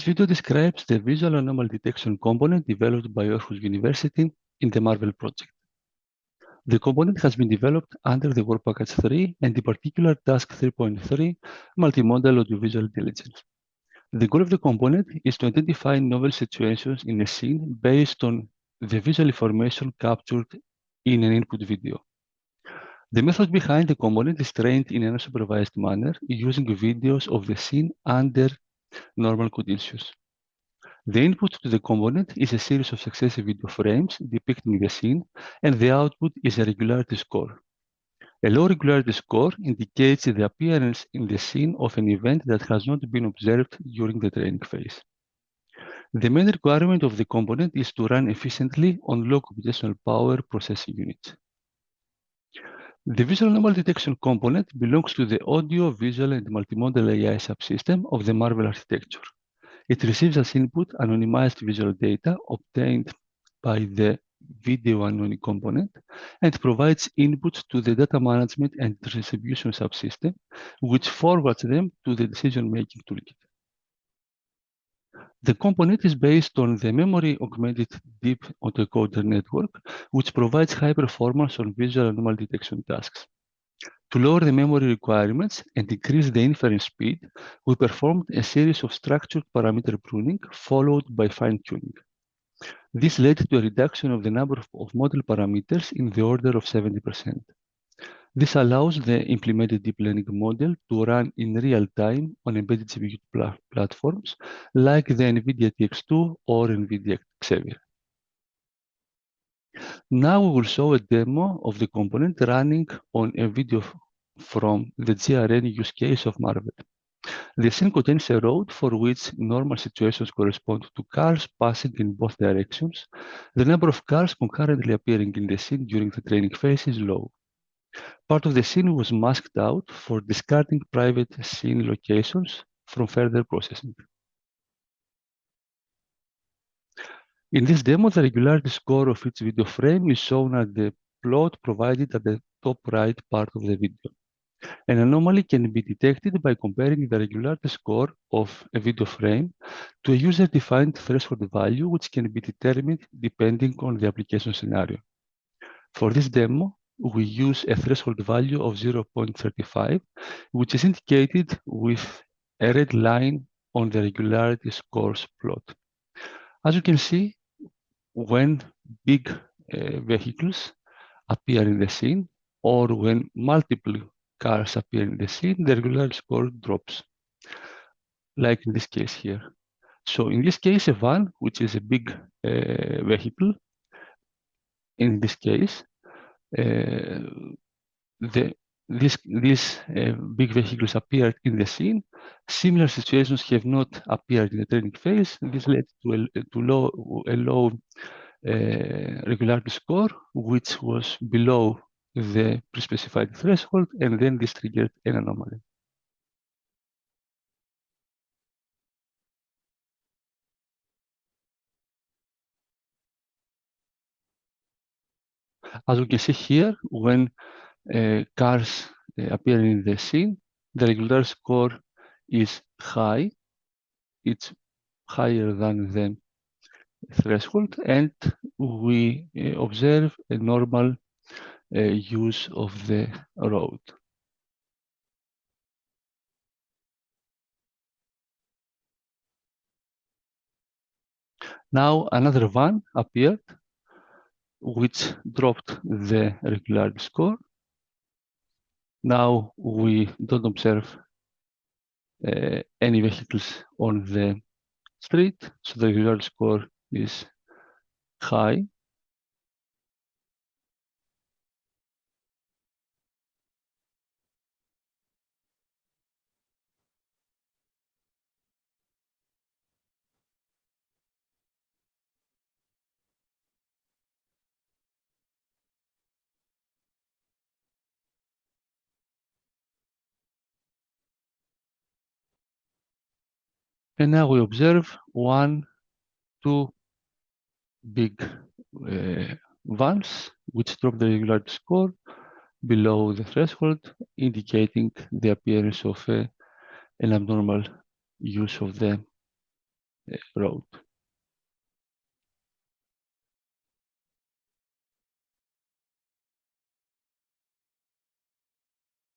This video describes the visual anomaly detection component developed by Aarhus University in the Marvel project. The component has been developed under the Work Package 3 and in particular Task 3.3 Multimodal Audiovisual Intelligence. The goal of the component is to identify novel situations in a scene based on the visual information captured in an input video. The method behind the component is trained in an unsupervised manner using videos of the scene under normal conditions. The input to the component is a series of successive video frames depicting the scene, and the output is a regularity score. A low regularity score indicates the appearance in the scene of an event that has not been observed during the training phase. The main requirement of the component is to run efficiently on low computational power processing units. The visual anomaly detection component belongs to the audio, visual, and multimodal AI subsystem of the Marvel architecture. It receives as input anonymized visual data obtained by the video anomaly component and provides inputs to the data management and distribution subsystem, which forwards them to the decision-making toolkit. The component is based on the memory-augmented deep autoencoder network, which provides high performance on visual anomaly detection tasks. To lower the memory requirements and increase the inference speed, we performed a series of structured parameter pruning followed by fine-tuning. This led to a reduction of the number of model parameters in the order of 70%. This allows the implemented deep learning model to run in real time on embedded GPU platforms like the NVIDIA TX2 or NVIDIA Xavier. Now we will show a demo of the component running on a video from the GRN use case of Marvel. The scene contains a road for which normal situations correspond to cars passing in both directions. The number of cars concurrently appearing in the scene during the training phase is low. Part of the scene was masked out for discarding private scene locations from further processing. In this demo, the regularity score of each video frame is shown at the plot provided at the top right part of the video. An anomaly can be detected by comparing the regularity score of a video frame to a user-defined threshold value, which can be determined depending on the application scenario. For this demo, we use a threshold value of 0.35, which is indicated with a red line on the regularity scores plot. As you can see, when big vehicles appear in the scene, or when multiple cars appear in the scene, the regularity score drops, like in this case here. So in this case, a van, which is a big vehicle, in this case, these big vehicles appeared in the scene. Similar situations have not appeared in the training phase. This led to a low regularity score, which was below the pre-specified threshold, and then this triggered an anomaly. As you can see here, when cars appear in the scene, the regularity score is high. It's higher than the threshold, and we observe a normal use of the road. Now another van appeared, which dropped the regularity score. Now we don't observe any vehicles on the street, so the regularity score is high. And now we observe two big vans, which drop the regularity score below the threshold, indicating the appearance of an abnormal use of the wrote.